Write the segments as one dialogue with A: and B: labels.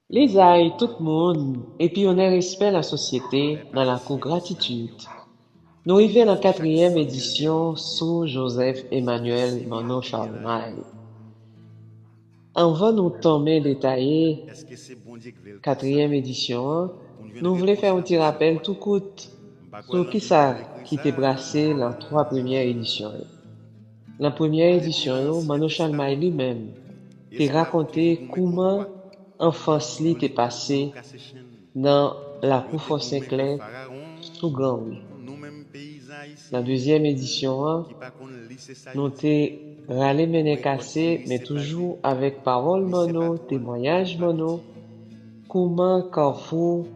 A: Les aïe, tout le monde, et puis on est respect la société dans la cour gratitude. Nous arrivons dans la quatrième édition sous Joseph Emmanuel Manon Charlemagne. Avant nous tomber détailler quatrième édition, nous voulons faire un petit rappel tout court sur qui ça qui t'est brassé dans trois premières éditions. La première édition, Manon Charlemagne lui-même t'a raconté comment enfance li t'est passé dans la cour Fort Saint-Clair sous Grand Rue. La deuxième édition, nous t'ai râlé mené cassé, mais toujours avec parole mono, témoignage mono, comment Carrefour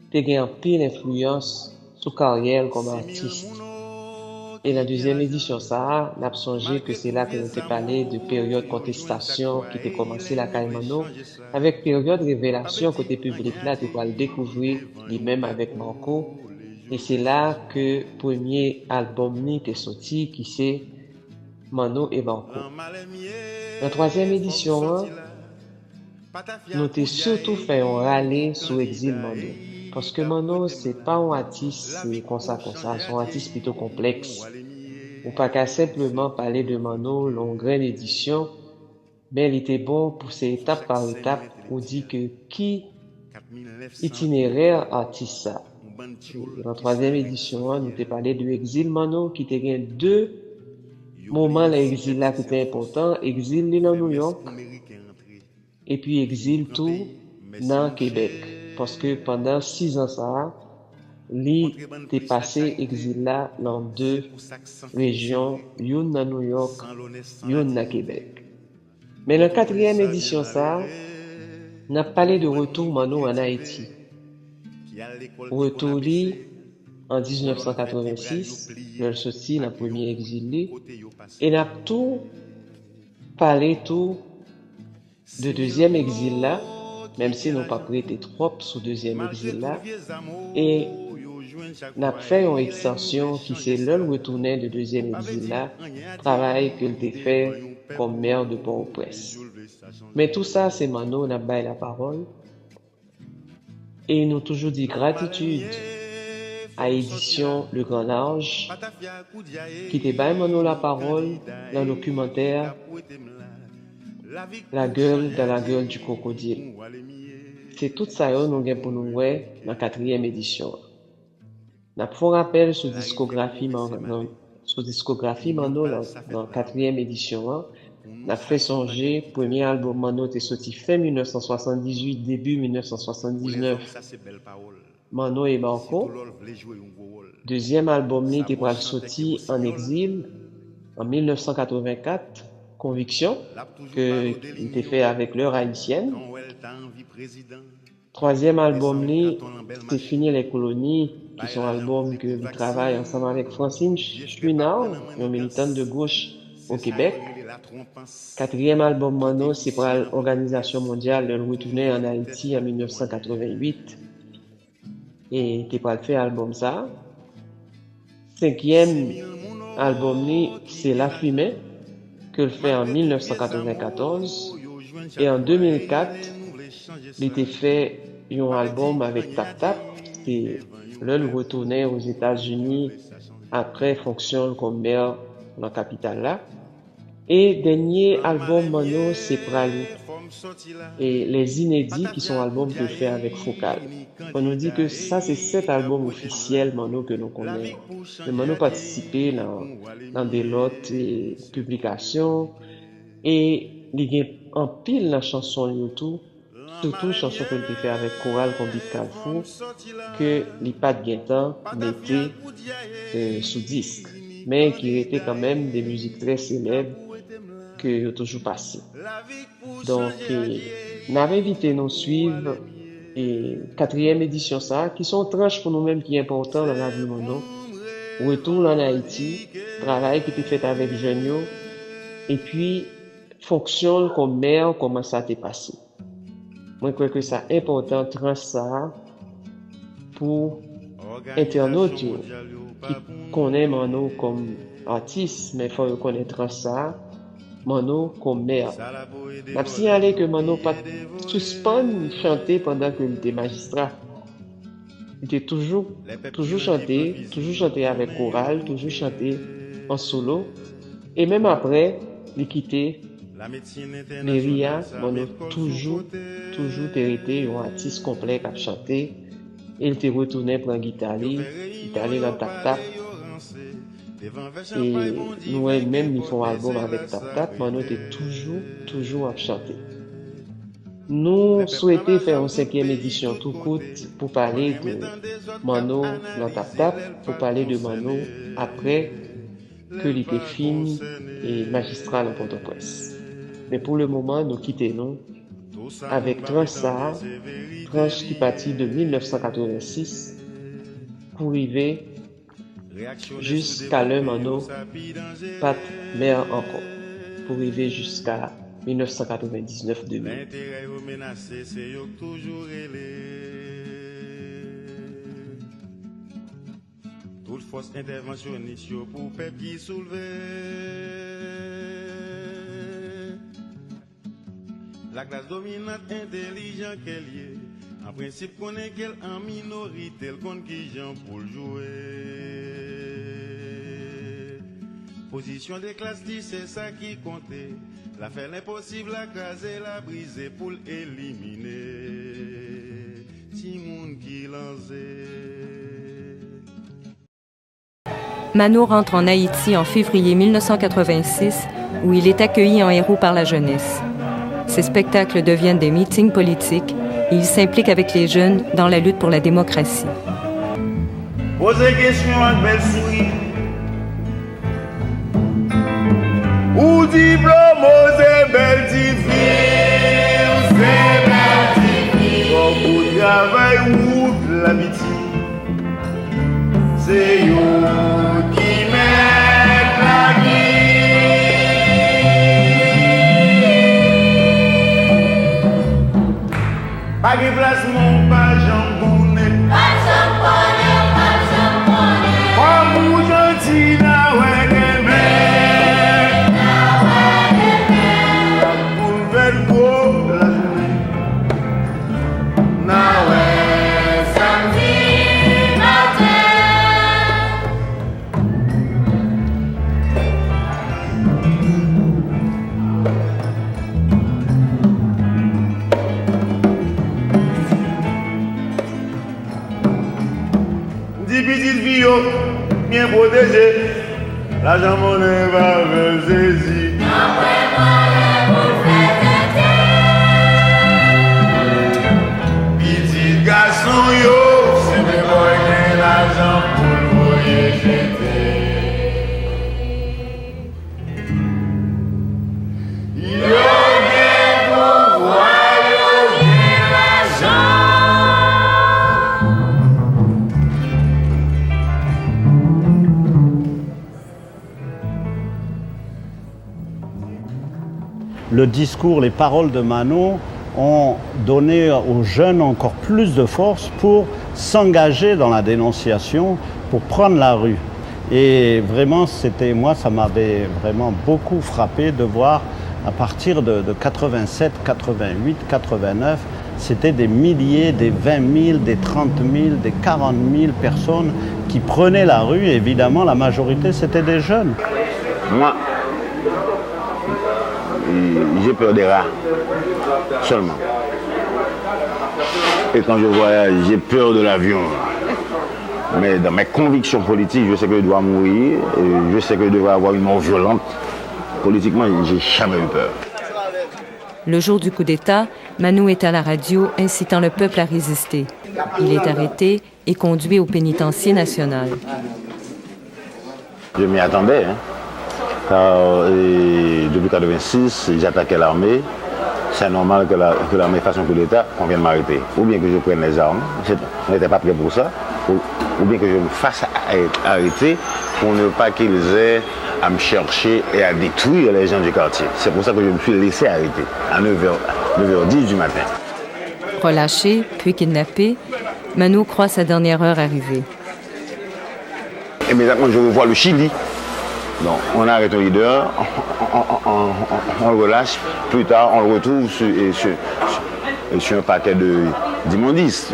A: te gagne pile influence sur carrière comme artiste. Et la deuxième édition, ça, n'a songé que c'est là que nous t'ai parlé de période contestation qui t'est commencé la Caimano, avec période révélation côté public là, tu vas le découvrir lui-même avec Marco. Et c'est là que premier album ni t'est sorti, qui c'est Mano et Marco. La troisième édition, nous t'ai surtout fait un râler sur Exil Mano. Parce que Mano, c'est pas un artiste comme ça, c'est un artiste plutôt complexe. Ou pas qu'à simplement parler de Mano, longue édition, mais il était bon pour ces étape par étape, ou dit que qui itinéraire artiste ça. Dans la troisième édition, nous t'ai parlé de Exil Mano, qui te gagne deux moments l'exil là qui était important, exil li dans New York, et puis exil tout dans Québec. Parce que pendant 6 ans ça, li t'est passé exil là dans deux régions, une dans New York, une dans Québec. Mais la quatrième édition ça, n'a parlé de retour Mano en Haïti. Retour li en 1986, le sorti la première exilé, et n'a tout parlé tout de deuxième exil là, même si nous pas prêté trop sous deuxième exil là, et n'a fait une extension qui c'est le retourner de deuxième exil là, travail que le fait comme maire de Port-au-Prince. Mais tout ça, c'est Mano n'a pas la parole, et il nous toujours dit gratitude à édition Le Grand Large, qui te baille Mano la parole dans le documentaire La gueule dans la gueule du crocodile. C'est tout ça yo nous gen pour nous ouais dans quatrième édition. N'a pour rappel sur discographie Mano dans quatrième édition, n'a fait songer premier album Mano t'est sorti fin 1978 début 1979 Mano et Marco. Deuxième album li t'est pral sorti en exil en 1984 Conviction que il était fait avec l'heure haïtienne. Troisième album li, c'est Fini les colonies, qui sont albums que il travaille ensemble avec Francine Chouinard, une militante de gauche au Québec. Quatrième album Mano, c'est pour l'Organisation mondiale de retourner en Haïti en 1988. Et t'es pas le fait album ça. Cinquième album li, c'est La Fumée, que le fait en 1994. Et en 2004, il était fait un album avec Tap Tap, et là, il retournait aux États-Unis après fonction comme maire dans la capitale là. Et dernier album Mano, c'est Pralou. Et les inédits qui sont albums qu'il fait avec Focal. On nous dit que ça, c'est 7 albums officiels Mano que nous connaissons. Mais Mano participé dans des lots et publications. Et il y a en pile la chanson YouTube, surtout chanson que il fait avec Choral Combi Carrefour, que les pas de temps mettaient sous disque, mais qui étaient quand même des musiques très célèbres que ont toujours passé. Donc, nous avons invité nous suivre et quatrième édition ça, qui sont tranches pour nous-mêmes qui est important dans la vie de nous. Retour en Haïti, travail qui était fait avec Genio, et puis fonctionne comme maire, comment ça t'est passé. Moi, je crois que c'est important trans ça pour internautes qui connaissent Mano comme artiste, mais il faut reconnaître ça Mano comme maire. N'a signalé que Mano pas suspend chanter pendant que il était magistrat. Il était toujours chanté avec chorale, toujours chanté en solo. Et même après, il quittait Meria, Mano toujours été un artiste complet qui a chanté. Il était retourné pour la guitare dans Tap Tap. Et nous-mêmes, nous faisons un album avec Tap Tap, Mano était toujours à chanter. Nous souhaitons faire une 5e édition tout court pour parler de Mano dans Tap Tap, pour parler de Mano après que l'était fini et magistral en Port-au-Prince. Mais pour le moment, nous quittons avec tranche qui partit de 1986 pour arriver jusqu'à l'heure Mano, pas maire encore, pour arriver jusqu'à 1999-2000.
B: Toute force interventionniste pour peuple qui soulever. La classe dominante intelligente qu'elle est, en principe connaît qu'elle en minorité, elle compte qui j'en pour le jouer. Position des classes dit c'est ça qui comptait. La faire l'impossible, la craser, la briser pour l'éliminer. Si moun qui lançait.
C: Mano rentre en Haïti en février 1986, où il est accueilli en héros par la jeunesse. Ces spectacles deviennent des meetings politiques et il s'implique avec les jeunes dans la lutte pour la démocratie.
B: Posez question avec belle souris. Ou diplôme, c'est belle difficile, c'est belle difficile. Comme travail ou l'amitié, c'est yo qui met la guille. Pas de place, mon pas jambonné. Pas jambonné, pas jambonné. Pas mou gentil, na ouais de mer. Na ouais de mer. La poule vert beau la journée. Na ouais samedi matin. Petite vie, bien protégée, l'argent monnaie va me saisir. Petit garçon, yo, c'est mes boys qui l'argent pour le voyager.
D: Le discours, les paroles de Mano ont donné aux jeunes encore plus de force pour s'engager dans la dénonciation, pour prendre la rue. Et vraiment, ça m'avait vraiment beaucoup frappé de voir à partir de 87, 88, 89, c'était des milliers, des 20 000, des 30 000, des 40 000 personnes qui prenaient la rue. Et évidemment, la majorité, c'était des jeunes.
E: Moi, j'ai peur des rats, seulement. Et quand je voyage, j'ai peur de l'avion. Mais dans mes convictions politiques, je sais que je dois mourir, et je sais que je devrais avoir une mort violente. Politiquement, j'ai jamais eu peur.
C: Le jour du coup d'État, Mano est à la radio incitant le peuple à résister. Il est arrêté et conduit au pénitencier national.
E: Je m'y attendais, hein. Car depuis 1986, j'attaquais l'armée. C'est normal que l'armée fasse un coup d'État, qu'on vienne m'arrêter. Ou bien que je prenne les armes, on n'était pas prêt pour ça, ou bien que je me fasse arrêter pour ne pas qu'ils aient à me chercher et à détruire les gens du quartier. C'est pour ça que je me suis laissé arrêter à 9h10 du matin.
C: Relâché, puis kidnappé, Mano croit sa dernière heure arriver.
E: Immédiatement, je revois le Chili. Donc, on arrête un leader, on le relâche, plus tard, on le retrouve sur un paquet d'immondices.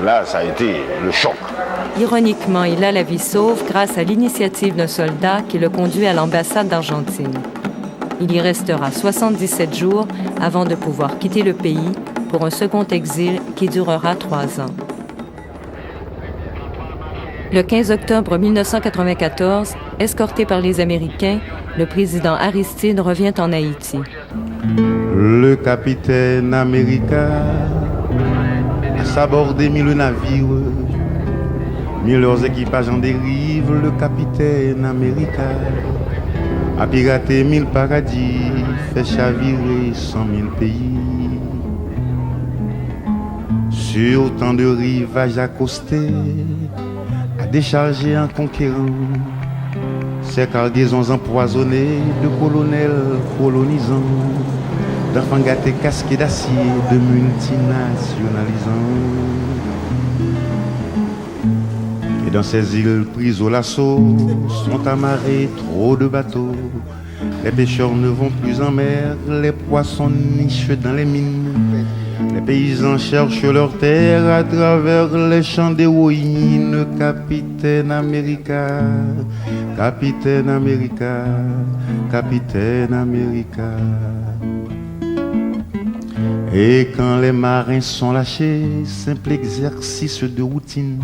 E: Là, ça a été le choc.
C: Ironiquement, il a la vie sauve grâce à l'initiative d'un soldat qui le conduit à l'ambassade d'Argentine. Il y restera 77 jours avant de pouvoir quitter le pays pour un second exil qui durera 3 ans. Le 15 octobre 1994, escorté par les Américains, le président Aristide revient en Haïti.
B: Le capitaine Américain a sabordé 1000 navires, mis leurs équipages en dérive. Le capitaine Américain a piraté 1000 paradis, fait chavirer 100 000 pays. Sur tant de rivages accostés, a déchargé un conquérant ses cargaisons empoisonnées de colonels colonisants, d'enfants gâtés casqués d'acier, de multinationalisants. Et dans ces îles prises au lasso, sont amarrés trop de bateaux. Les pêcheurs ne vont plus en mer, les poissons nichent dans les mines. Les paysans cherchent leur terre à travers les champs d'héroïne. Capitaine America, Capitaine America, Capitaine America. Et quand les marins sont lâchés, simple exercice de routine,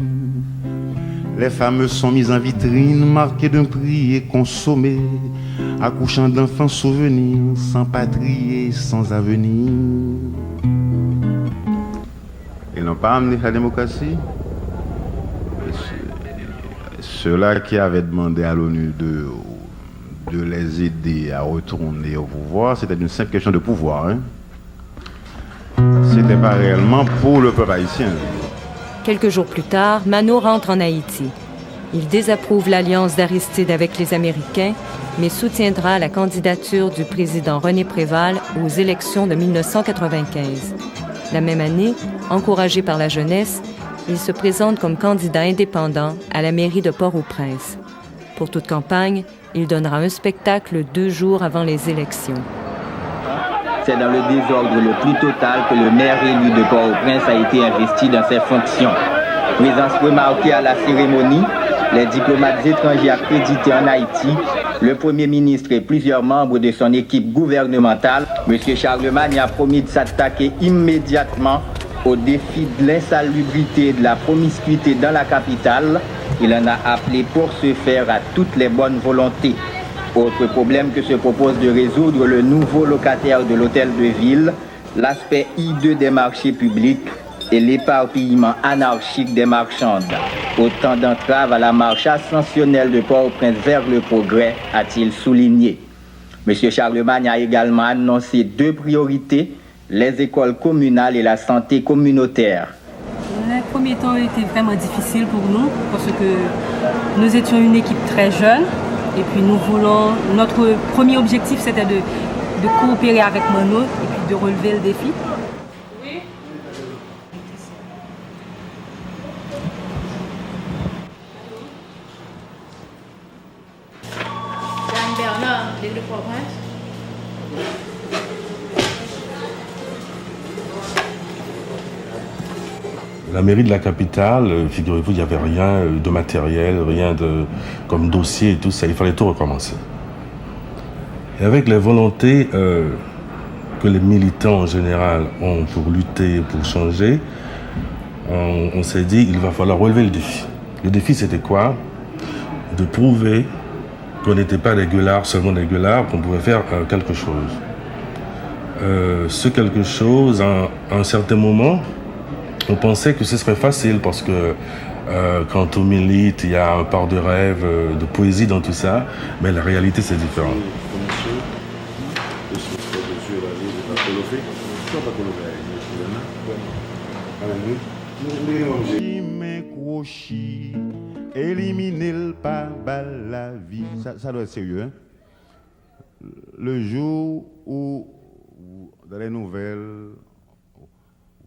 B: les femmes sont mises en vitrine, marquées d'un prix et consommées, accouchant d'enfants souvenirs, sans patrie et sans avenir. Ils n'ont pas amené la démocratie. Ceux-là qui avaient demandé à l'ONU de les aider à retourner au pouvoir, c'était une simple question de pouvoir. C'était pas réellement pour le peuple haïtien.
C: Quelques jours plus tard, Mano rentre en Haïti. Il désapprouve l'alliance d'Aristide avec les Américains, mais soutiendra la candidature du président René Préval aux élections de 1995. La même année, encouragé par la jeunesse, il se présente comme candidat indépendant à la mairie de Port-au-Prince. Pour toute campagne, il donnera un spectacle 2 jours avant les élections.
F: C'est dans le désordre le plus total que le maire élu de Port-au-Prince a été investi dans ses fonctions. Présence remarquée à la cérémonie, les diplomates étrangers accrédités en Haïti, le Premier ministre et plusieurs membres de son équipe gouvernementale, M. Charlemagne a promis de s'attaquer immédiatement au défi de l'insalubrité et de la promiscuité dans la capitale. Il en a appelé pour ce faire à toutes les bonnes volontés. Autre problème que se propose de résoudre le nouveau locataire de l'hôtel de ville, l'aspect hideux des marchés publics et l'éparpillement anarchique des marchandes. Autant d'entraves à la marche ascensionnelle de Port-au-Prince vers le progrès, a-t-il souligné. M. Charlemagne a également annoncé 2 priorités, les écoles communales et la santé communautaire.
G: Les premiers temps étaient vraiment difficiles pour nous parce que nous étions une équipe très jeune. Et puis notre premier objectif c'était de coopérer avec Mano et puis de relever le défi. Oui.
H: Jeanne Bernard, l'île de Port-au-Prince.
I: La mairie de la capitale, figurez-vous, il n'y avait rien de matériel, rien de comme dossier et tout ça, il fallait tout recommencer. Et avec les volontés que les militants en général ont pour lutter, pour changer, on s'est dit il va falloir relever le défi. Le défi c'était quoi? De prouver qu'on n'était pas des gueulards, seulement des gueulards, qu'on pouvait faire quelque chose. Ce quelque chose, à un certain moment, on pensait que ce serait facile parce que quand on milite, il y a un part de rêve, de poésie dans tout ça, mais la réalité c'est différent.
B: Éliminer le pas la vie. Ça doit être sérieux. Le jour où, dans les nouvelles,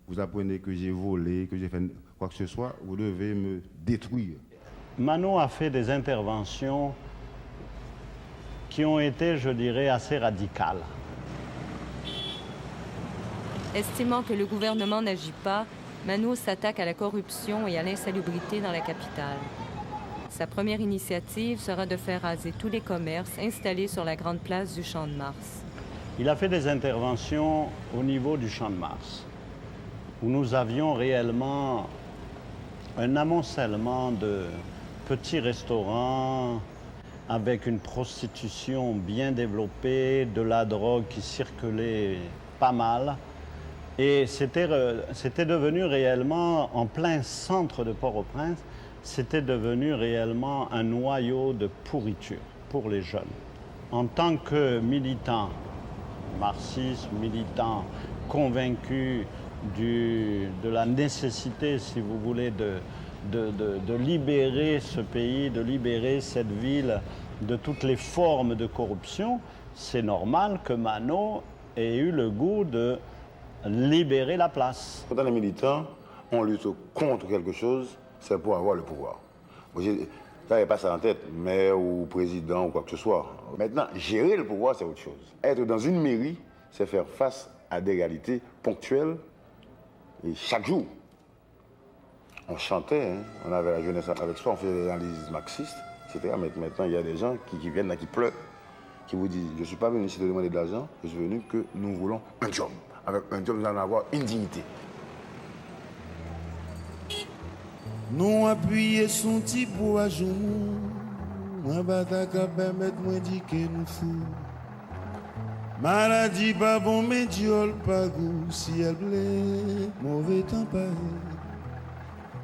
B: vous apprenez que j'ai volé, que j'ai fait quoi que ce soit, vous devez me détruire.
D: Mano a fait des interventions qui ont été, je dirais, assez radicales.
C: Estimant que le gouvernement n'agit pas, Mano s'attaque à la corruption et à l'insalubrité dans la capitale. Sa première initiative sera de faire raser tous les commerces installés sur la grande place du Champ de Mars.
D: Il a fait des interventions au niveau du Champ de Mars, où nous avions réellement un amoncellement de petits restaurants avec une prostitution bien développée, de la drogue qui circulait pas mal. Et c'était devenu réellement, en plein centre de Port-au-Prince, c'était devenu réellement un noyau de pourriture pour les jeunes. En tant que militant marxiste, militant convaincu de la nécessité, si vous voulez, de libérer ce pays, de libérer cette ville de toutes les formes de corruption, c'est normal que Mano ait eu le goût de libérer la place.
E: Quand on est militant, on lutte contre quelque chose, c'est pour avoir le pouvoir. Ça n'est pas ça en tête, maire ou président ou quoi que ce soit. Maintenant, gérer le pouvoir, c'est autre chose. Être dans une mairie, c'est faire face à des réalités ponctuelles et chaque jour. On chantait, hein, on avait la jeunesse avec soi, on faisait des analyses marxistes, etc. Mais maintenant, il y a des gens qui viennent là, qui pleurent, qui vous disent, je ne suis pas venu ici te demander de l'argent, je suis venu que nous voulons un job. Avec un job, nous allons avoir une dignité.
B: Nous appuyons son petit bout à genoux, un bataille qui permet de dire que nous fous. Maladie pas bon, mais Dieu pas goût, si elle plaît, mauvais temps pareil.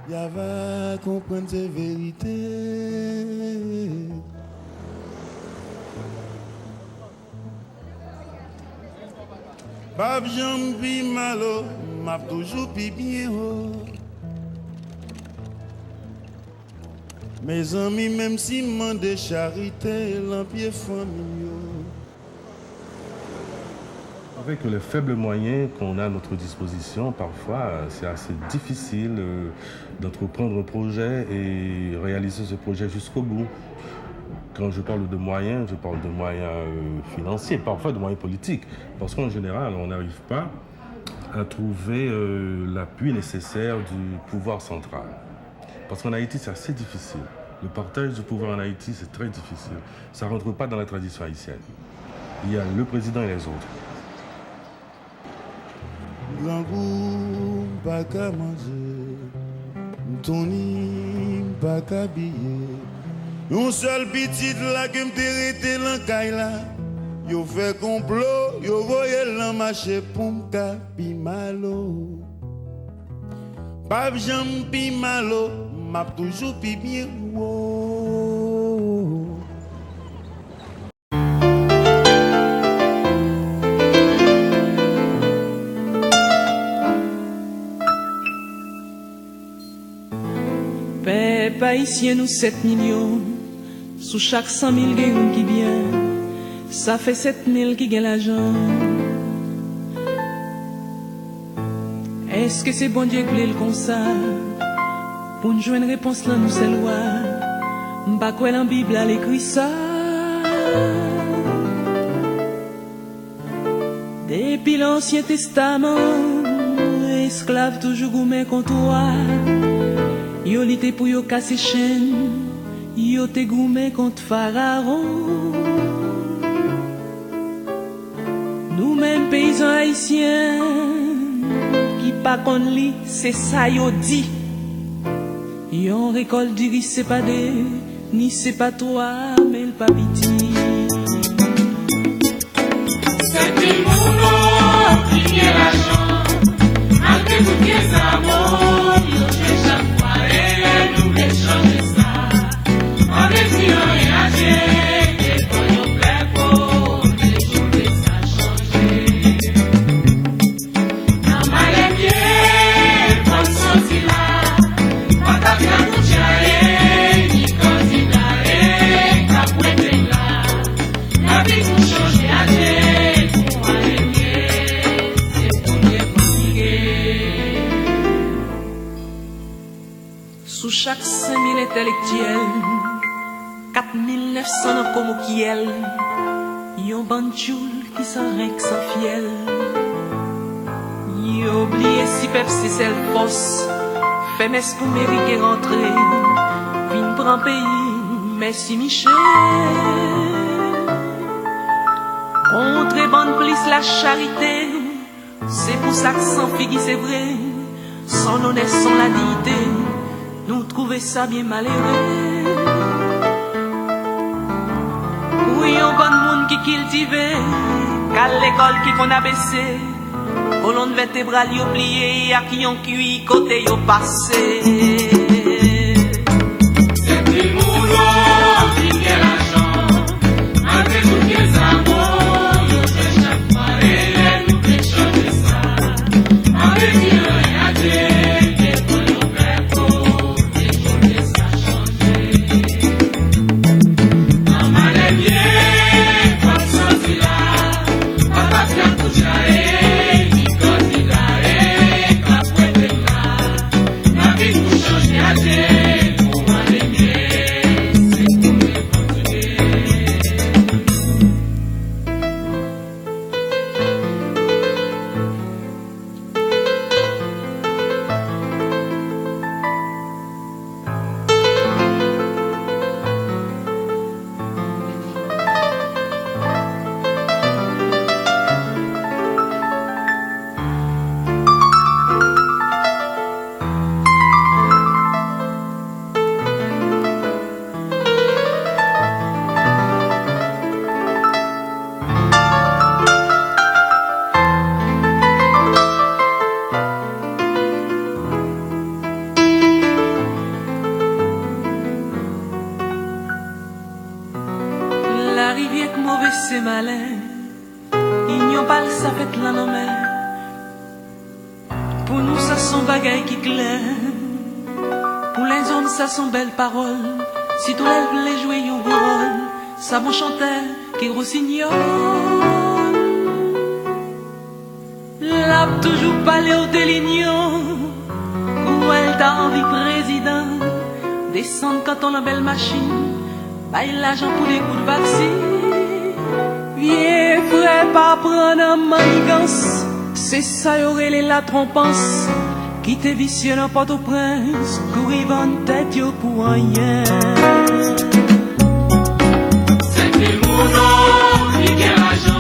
B: Y'a va comprendre ces vérités. Bab jambi malo, m'a toujours pi bien haut. Mes amis, même si m'en de charité, l'empire famille.
I: Avec les faibles moyens qu'on a à notre disposition, parfois c'est assez difficile d'entreprendre un projet et réaliser ce projet jusqu'au bout. Quand je parle de moyens, je parle de moyens financiers, parfois de moyens politiques. Parce qu'en général, on n'arrive pas à trouver l'appui nécessaire du pouvoir central. Parce qu'en Haïti, c'est assez difficile. Le partage du pouvoir en Haïti, c'est très difficile. Ça ne rentre pas dans la tradition haïtienne. Il y a le président et les autres.
B: Grand goût, pas qu'à manger, Tony, pas qu'à biller. Un seul petit là que m'te rete l'encaille là. Yo fait complot, yo voye l'en marché pour m'ka pi malo. Pas j'aime pi malo, m'a toujours pi bien wow.
J: Peuple haïtien nous 7 millions. Sous chaque 100 000 gagne qui vient, ça fait 7 000 qui gagne l'argent. Est-ce que c'est bon Dieu qui voulait le comme ça? Pour nous jouer une réponse là, nous c'est loi. M'pas quoi dans la Bible à l'écrit ça. Depuis l'Ancien Testament, esclave toujours goumé contre toi. Yo lité pour yo casser chaîne. Yo te goumé contre Pharaon. Nous-mêmes paysans haïtiens qui pas qu'on lit, c'est ça yo dit. Yon récolte du riz, c'est pas des, ni c'est pas toi, mais le papiti.
B: C'est du monde qui vient l'argent, malgré tout bien ça bon, yo fait chaque fois et nous voulons changer ça. On est si on est âgé, et quand on plaît pour les jours ça changer. Dans ma lévier, comme sorti là, on t'a bien touché, ni candidat, et t'as pointé là. La vie pour changer âgé, pour aller mieux, c'est pour les fatiguer.
J: Sous chaque 5 000 intellectuels, 4 1900 ans comme au kiel, yon banjoul qui s'en règle sans fiel. Yon oublié si pep c'est celle fausse, fait mes pour mériter rentrer, vin prend pays, merci Michel. Contre bande plus la charité, c'est pour ça que sans figue c'est vrai, sans honnête, sans la dignité, nous trouver ça bien malheureux. Oui, on bon monde qui cultive, qu'à l'école qui qu'on a baissé, colonne vertébrale yo plié, à qui on cuit côté yo passé.
B: C'est plus moulot qui fait l'argent, avec tout les amours, nous fait chaque fois et nous fait changer ça. Avec Dieu et à Dieu, et pour nous faire pour décoller ça changer. En mal bien, comme sorti là, papa fait tout ça et qui continue et quand vous êtes là, ma vie vous change à Dieu, pour aller bien, c'est pour me continuer.
J: La rivière mauvaise c'est malin, ignon pas ça fait la nommé. Pour nous ça sont bagailles qui clair, pour les hommes ça sont belles paroles. Si tout lève les jouer yon rôle, ça bon chanteur qui rossignol. L'a toujours parlé au délignon, où elle t'a envie président, descendre quand on a belle machine. Baille l'argent pour les coups de vaccin. Viens frère pas prendre en manigance, c'est ça y'aurait les la trompance qui te visionne en Port-au-Prince, courir en tête yo pour rien.
B: C'est plus moulot qui fait l'argent.